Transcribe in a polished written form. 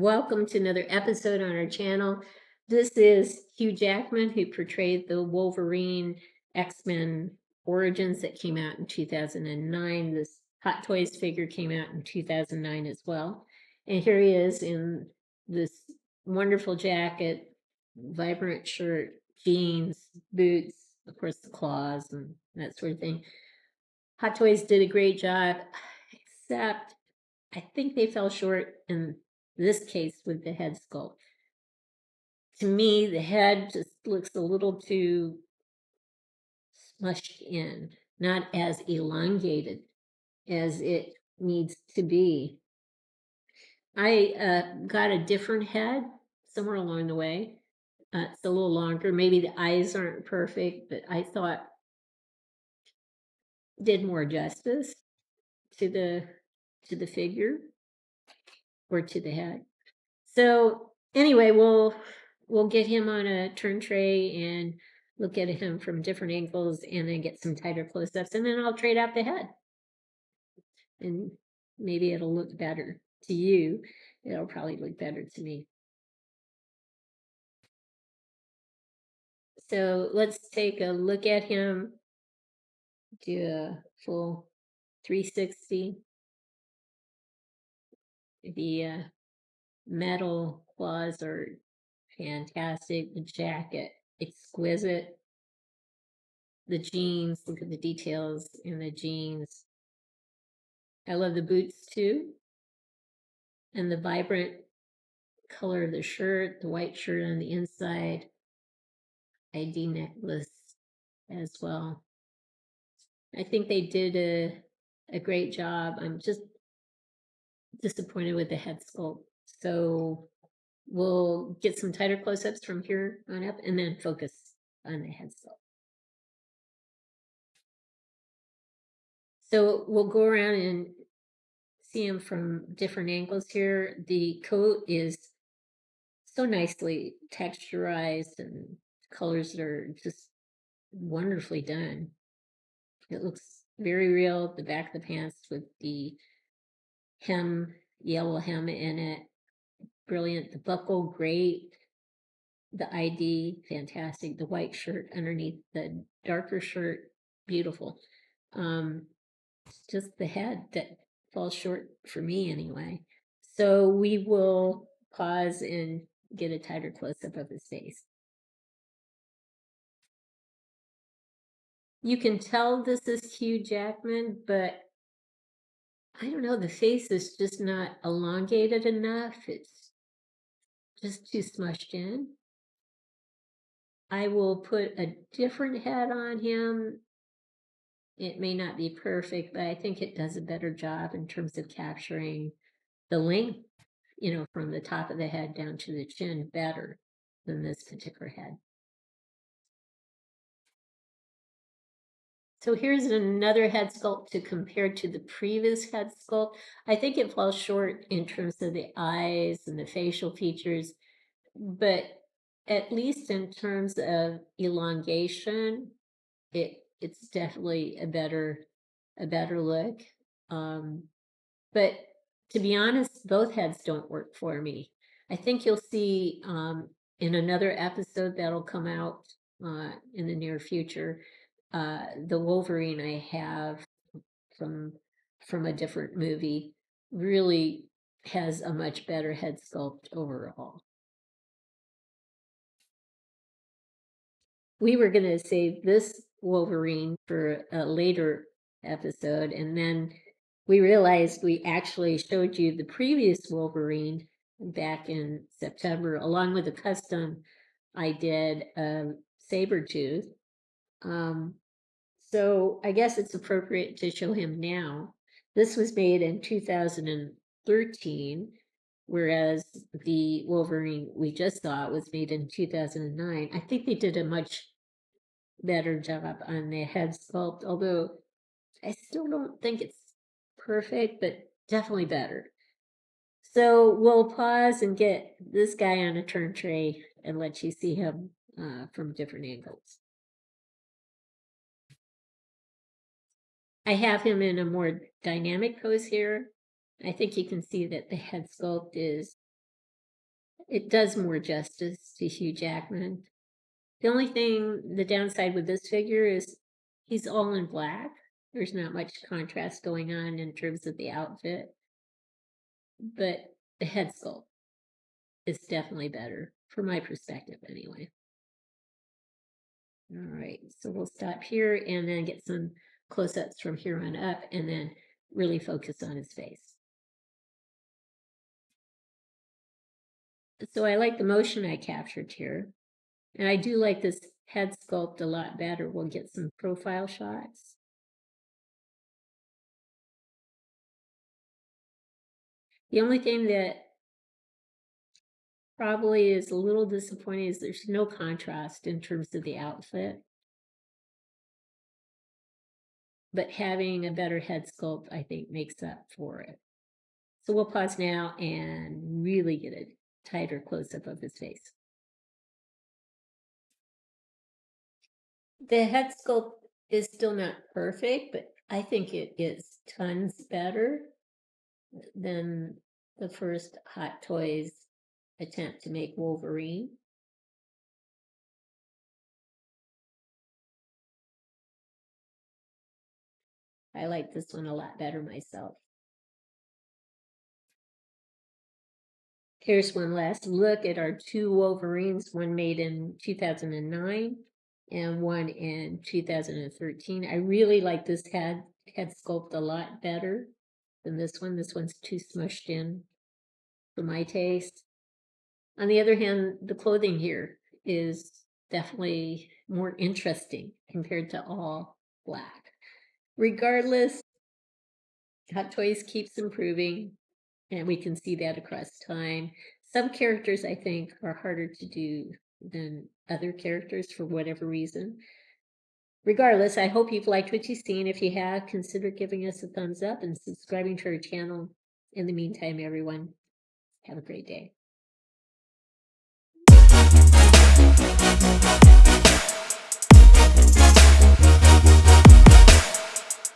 Welcome to another episode on our channel. This is Hugh Jackman, who portrayed the Wolverine X-Men Origins that came out in 2009. This Hot Toys figure came out in 2009 as well. And here he is in this wonderful jacket, vibrant shirt, jeans, boots, of course, the claws and that sort of thing. Hot Toys did a great job, except I think they fell short in this case with the head sculpt. To me, the head just looks a little too smushed in, not as elongated as it needs to be. I got a different head somewhere along the way. It's a little longer. Maybe the eyes aren't perfect, but I thought did more justice to the figure or to the head. So anyway, we'll get him on a turn tray and look at him from different angles and then get some tighter close-ups, and then I'll trade out the head. And maybe it'll look better to you. It'll probably look better to me. So let's take a look at him, do a full 360. The metal claws are fantastic. The jacket, exquisite. The jeans, look at the details in the jeans. I love the boots too. And the vibrant color of the shirt, the white shirt on the inside, ID necklace as well. I think they did a great job. I'm just disappointed with the head sculpt. So we'll get some tighter close-ups from here on up and then focus on the head sculpt. So we'll go around and see him from different angles here. The coat is so nicely texturized and colors that are just wonderfully done. It looks very real. The back of the pants with the hem, yellow hem in it, brilliant. The buckle, great. The ID, fantastic. The white shirt underneath the darker shirt, beautiful. It's just the head that falls short for me anyway. So we will pause and get a tighter close-up of his face. You can tell this is Hugh Jackman, but I don't know, the face is just not elongated enough. It's just too smushed in. I will put a different head on him. It may not be perfect, but I think it does a better job in terms of capturing the length, from the top of the head down to the chin better than this particular head. So here's another head sculpt to compare to the previous head sculpt. I think it falls short in terms of the eyes and the facial features, but at least in terms of elongation, it's definitely a better look. But to be honest, both heads don't work for me. I think you'll see in another episode that'll come out in the near future, the Wolverine I have from a different movie really has a much better head sculpt overall. We were going to save this Wolverine for a later episode, and then we realized we actually showed you the previous Wolverine back in September, along with a custom I did of Sabertooth. So I guess it's appropriate to show him now. This was made in 2013, whereas the Wolverine we just saw was made in 2009. I think they did a much better job on the head sculpt, although I still don't think it's perfect, but definitely better. So we'll pause and get this guy on a turn tray and let you see him from different angles. I have him in a more dynamic pose here. I think you can see that the head sculpt is it does more justice to Hugh Jackman. The only thing, the downside with this figure is he's all in black. There's not much contrast going on in terms of the outfit, but the head sculpt is definitely better from my perspective anyway. All right, so we'll stop here and then get some close-ups from here on up and then really focus on his face. So I like the motion I captured here. And I do like this head sculpt a lot better. We'll get some profile shots. The only thing that probably is a little disappointing is there's no contrast in terms of the outfit. But having a better head sculpt, I think, makes up for it. So we'll pause now and really get a tighter close-up of his face. The head sculpt is still not perfect, but I think it is tons better than the first Hot Toys attempt to make Wolverine. I like this one a lot better myself. Here's one last look at our two Wolverines, one made in 2009 and one in 2013. I really like this head sculpt a lot better than this one. This one's too smushed in for my taste. On the other hand, the clothing here is definitely more interesting compared to all black. Regardless, Hot Toys keeps improving, and we can see that across time. Some characters, I think, are harder to do than other characters for whatever reason. Regardless, I hope you've liked what you've seen. If you have, consider giving us a thumbs up and subscribing to our channel. In the meantime, everyone, have a great day.